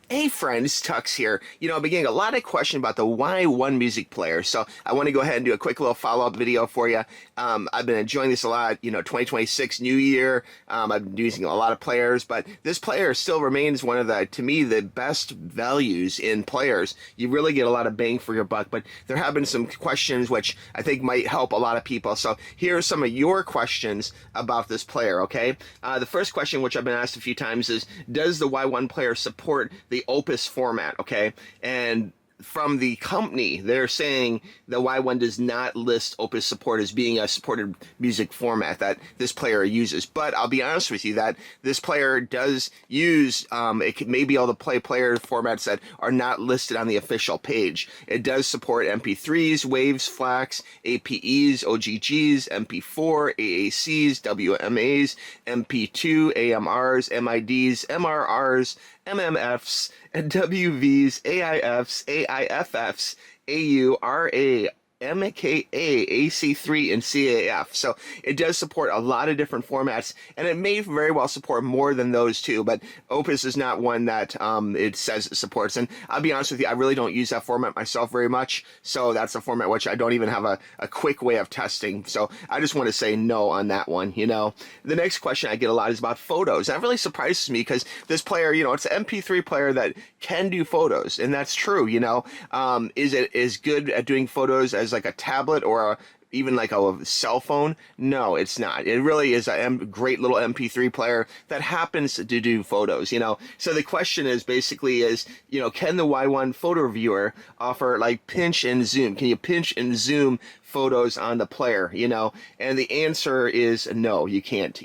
Hey friends, Tux here. I'm getting a lot of questions about the Y1 music player, so I want to go ahead and do a quick little follow-up video for you. I've been enjoying this a lot. 2026 new year. I've been using a lot of players, but this player still remains one of to me, the best values in players. You really get a lot of bang for your buck, but there have been some questions which I think might help a lot of people. So here are some of your questions about this player, okay? The first question, which I've been asked a few times, is does the Y1 player support the Opus format, okay? And from the company, they're saying the Y1 does not list Opus support as being a supported music format that this player uses. But I'll be honest with you that this player does use, it may be able to play player formats that are not listed on the official page. It does support MP3s, WAVs, FLACs, APEs, OGGs, MP4, AACs, WMAs, MP2, AMRs, MIDs, MRRs, MMFs, WVs, AIFs, AIFFs, AU, RA, MKA, AC3, and CAF. So it does support a lot of different formats, and it may very well support more than those two, but Opus is not one that it says it supports. And I'll be honest with you, I really don't use that format myself very much, so that's a format which I don't even have a quick way of testing. So I just want to say no on that one, The next question I get a lot is about photos. That really surprises me because this player, it's an MP3 player that can do photos, and that's true, Is it as good at doing photos as like a tablet or even like a cell phone? No, it's not. It really is a great little MP3 player that happens to do photos, So the question is basically can the Y1 photo viewer offer like pinch and zoom? Can you pinch and zoom photos on the player, And the answer is no, you can't.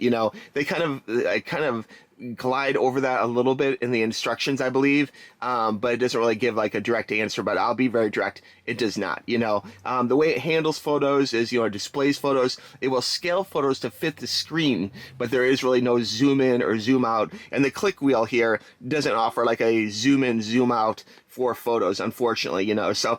They kind of glide over that a little bit in the instructions, I believe, but it doesn't really give like a direct answer. But I'll be very direct, it does not. The way it handles photos is, it displays photos. It will scale photos to fit the screen, but there is really no zoom in or zoom out. And the click wheel here doesn't offer like a zoom in, zoom out for photos, unfortunately, So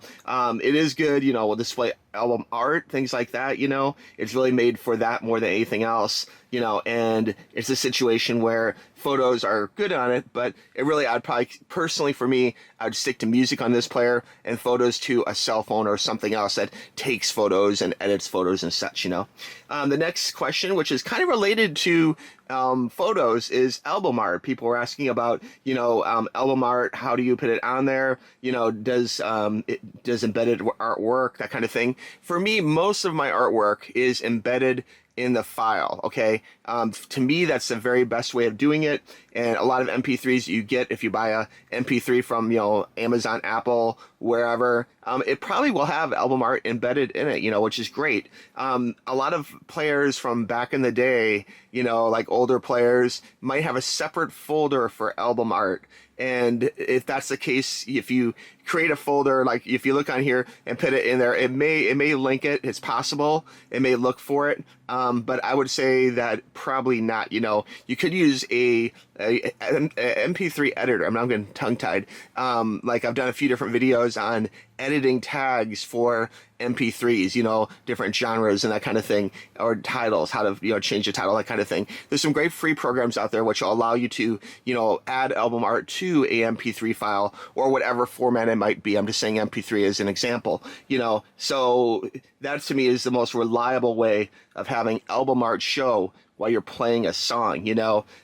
it is good, will display album art, things like that, It's really made for that more than anything else, and it's a situation where photos are good on it, but I'd probably, personally for me, I'd stick to music on this player and photos to a cell phone or something else that takes photos and edits photos and such, The next question, which is kind of related to photos, is album art. People were asking about, album art, how do you put it on there? Does embedded art work, that kind of thing? For me, most of my artwork is embedded in the file, okay? To me, that's the very best way of doing it. And a lot of MP3s you get if you buy a MP3 from, Amazon, Apple, wherever, it probably will have album art embedded in it, which is great. A lot of players from back in the day, like older players, might have a separate folder for album art. And if that's the case, if you create a folder, like if you look on here and put it in there, it may link it. It's possible. It may look for it. But I would say that probably not. You could use a MP3 editor. I'm getting tongue-tied. Like I've done a few different videos on editing tags for MP3s, different genres and that kind of thing, or titles, how to, change the title, that kind of thing. There's some great free programs out there which will allow you to, add album art to a MP3 file or whatever format it might be. I'm just saying MP3 as an example, so that to me is the most reliable way of having album art show while you're playing a song,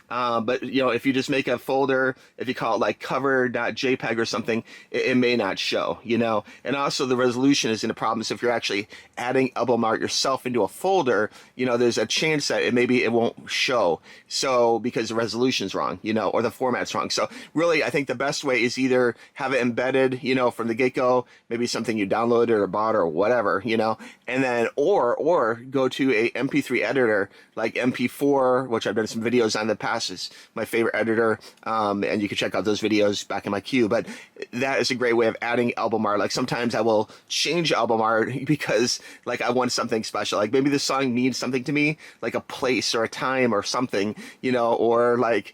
but if you just make a folder, if you call it like cover.jpg or something, it may not show, and also the resolution is in a problem. So if you're actually adding album art yourself into a folder, there's a chance that it won't show, so because the resolution's wrong, or the format's wrong. So really, I think the best way is either have it embedded, from the get-go, maybe something you downloaded or bought or whatever, and then or go to a MP3 editor like MP4, which I've done some videos on in the past. Is my favorite editor, and you can check out those videos back in my queue. But that is a great way of adding album art. Like sometimes I will change album art because like I want something special. Like maybe the song means something to me, like a place or a time or something, or like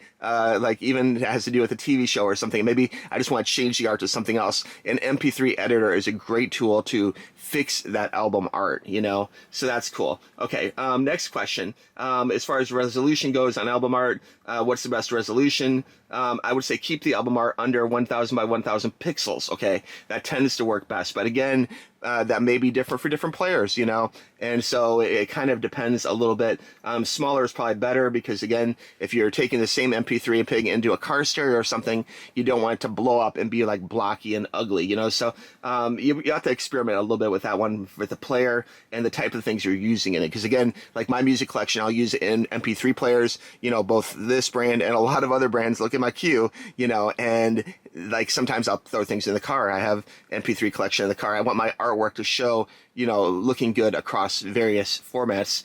even it has to do with a TV show or something. Maybe I just want to change the art to something else. An MP3 editor is a great tool to fix that album art, so that's cool. Okay, next question. As far as resolution goes on album art, what's the best resolution? I would say keep the album art under 1000 by 1000 pixels. Okay, that tends to work best. But again, that may be different for different players, you know, and so it kind of depends a little bit. Smaller is probably better because, again, if you're taking the same MP3 and putting it into a car stereo or something, you don't want it to blow up and be like blocky and ugly, you know. So you have to experiment a little bit with that one, with the player and the type of things you're using in it. Because again, like my music collection, I'll use it in MP3 players, you know, both this brand and a lot of other brands. Look at my queue, you know, and like sometimes I'll throw things in the car. I have MP3 collection in the car. I want my artwork to show, you know, looking good across various formats.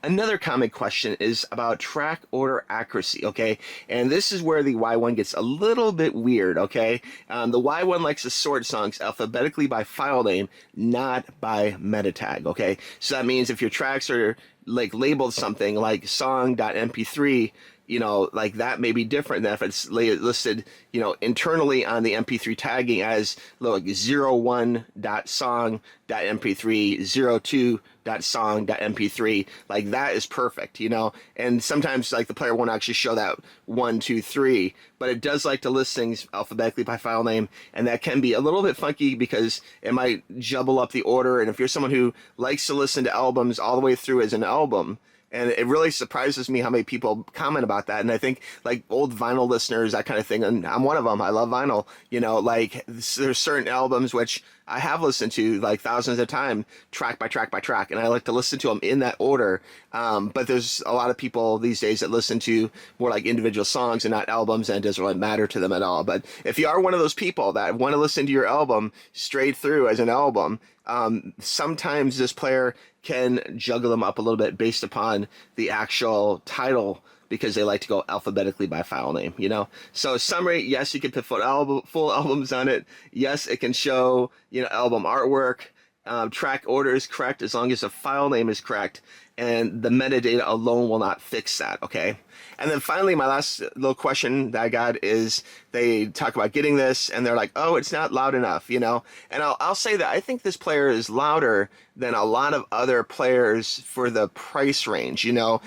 Another common question is about track order accuracy, okay? And this is where the Y1 gets a little bit weird, okay? The Y1 likes to sort songs alphabetically by file name, not by meta tag, okay? So that means if your tracks are like labeled something like song.mp3, you know, like that may be different than if it's listed, you know, internally on the MP3 tagging as like 01.song.mp3, 02.song.mp3. Like that is perfect, you know. And sometimes like the player won't actually show that 1, 2, 3, but it does like to list things alphabetically by file name, and that can be a little bit funky because it might jumble up the order. And if you're someone who likes to listen to albums all the way through as an album, and it really surprises me how many people comment about that. And I think like old vinyl listeners, that kind of thing, and I'm one of them. I love vinyl. You know, like there's certain albums which I have listened to like thousands of times, track by track by track, and I like to listen to them in that order. But there's a lot of people these days that listen to more like individual songs and not albums, and it doesn't really matter to them at all. But if you are one of those people that want to listen to your album straight through as an album, sometimes this player can juggle them up a little bit based upon the actual title, because they like to go alphabetically by file name, you know. So summary, yes, you can put full albums on it. Yes, it can show, you know, album artwork. Track order is correct as long as the file name is correct, and the metadata alone will not fix that, okay? And then finally, my last little question that I got is they talk about getting this, and they're like, oh, it's not loud enough, you know? And I'll say that I think this player is louder than a lot of other players for the price range, you know,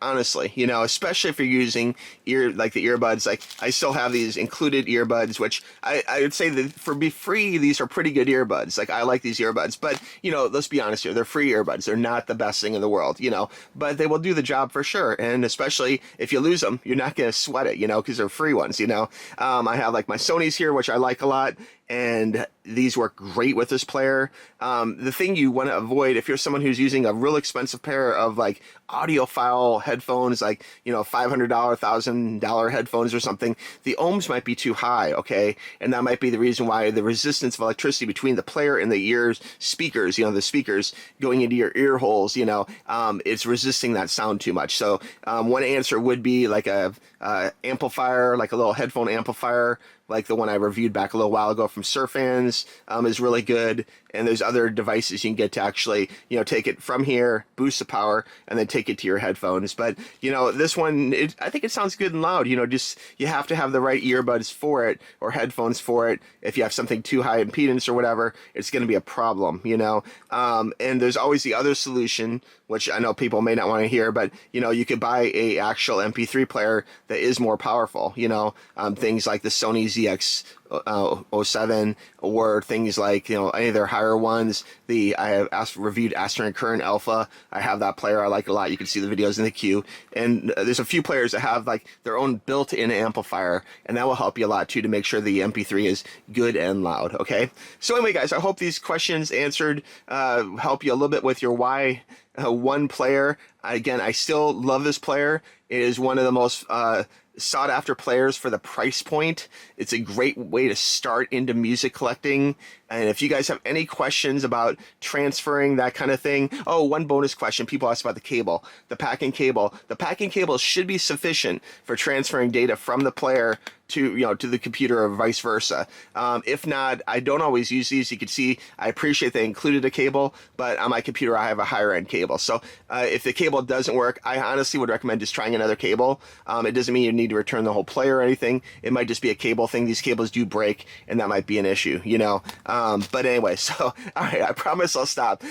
honestly, you know, especially if you're using the earbuds. Like I still have these included earbuds, which I would say that for be free, these are pretty good earbuds. Like I like these earbuds, but you know, let's be honest here, they're free earbuds. They're not the best thing in the world, you know, but they will do the job for sure. And especially if you lose them, you're not going to sweat it, you know, because they're free ones, you know. I have like my Sonys here, which I like a lot, and these work great with this player. The thing you want to avoid if you're someone who's using a real expensive pair of like audiophile headphones, like, you know, $500, $1,000 headphones or something, the ohms might be too high, okay? And that might be the reason why the resistance of electricity between the player and the ears speakers, you know, the speakers going into your ear holes, you know, it's resisting that sound too much. So one answer would be like a amplifier, like a little headphone amplifier, like the one I reviewed back a little while ago from Surfans, is really good. And there's other devices you can get to actually, you know, take it from here, boost the power, and then take it to your headphones. But, you know, this one, I think it sounds good and loud. You know, just you have to have the right earbuds for it or headphones for it. If you have something too high impedance or whatever, it's going to be a problem, you know. And there's always the other solution, which I know people may not want to hear, but, you know, you could buy a actual MP3 player that is more powerful, you know, things like the Sony ZX07 or things like, you know, any of their higher ones. I have reviewed Aster and Current Alpha. I have that player. I like it a lot. You can see the videos in the queue. And there's a few players that have like their own built-in amplifier, and that will help you a lot too to make sure the MP3 is good and loud. Okay. So anyway, guys, I hope these questions answered help you a little bit with your Y1 player. Again, I still love this player. It is one of the most sought after players for the price point. It's a great way to start into music collecting. And if you guys have any questions about transferring that kind of thing, oh, one bonus question. People ask about the cable, the packing cable. The packing cable should be sufficient for transferring data from the player to, you know, to the computer or vice versa. If not, I don't always use these. You can see I appreciate they included a cable, but on my computer I have a higher end cable. So if the cable doesn't work, I honestly would recommend just trying another cable. It doesn't mean you need to return the whole player or anything. It might just be a cable thing. These cables do break, and that might be an issue, you know. But anyway, so all right, I promise I'll stop.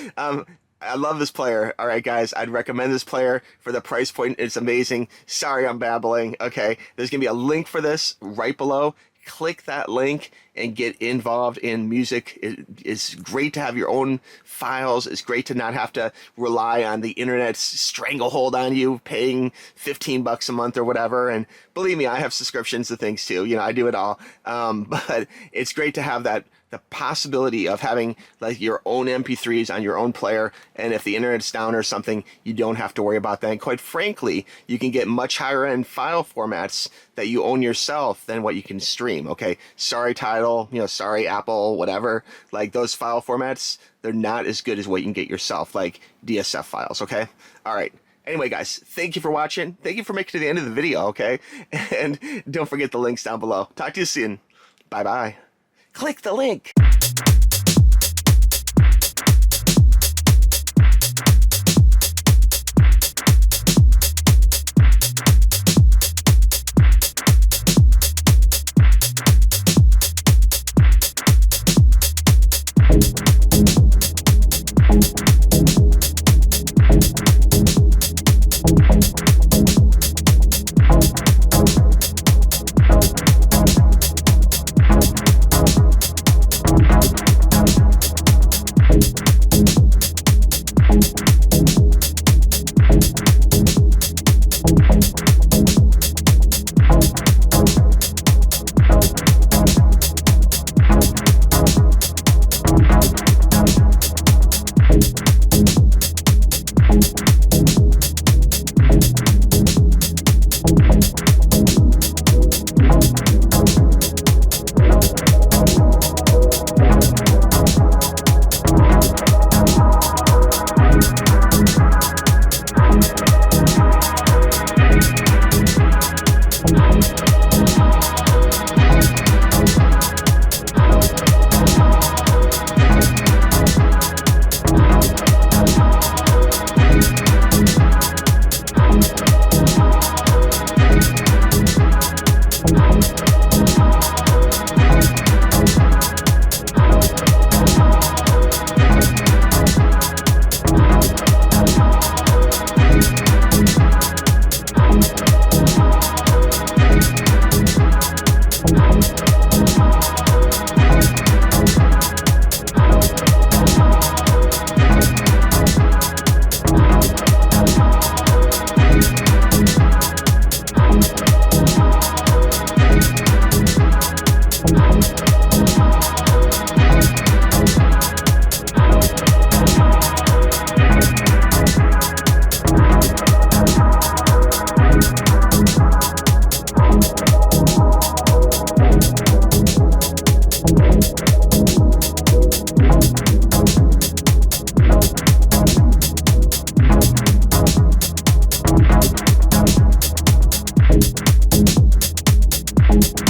I love this player. All right, guys, I'd recommend this player for the price point. It's amazing. Sorry, I'm babbling. Okay, there's gonna be a link for this right below. Click that link and get involved in music. It's great to have your own files. It's great to not have to rely on the internet's stranglehold on you, paying $15 a month or whatever. And believe me, I have subscriptions to things too. You know, I do it all. But it's great to have that, the possibility of having like your own MP3s on your own player, and if the internet's down or something, you don't have to worry about that. And quite frankly, you can get much higher end file formats that you own yourself than what you can stream. Okay, sorry Tidal, you know, sorry Apple, whatever. Like those file formats, they're not as good as what you can get yourself, like DSF files. Okay, all right. Anyway, guys, thank you for watching. Thank you for making it to the end of the video. Okay, and don't forget the links down below. Talk to you soon. Bye bye. Click the link. Thank you.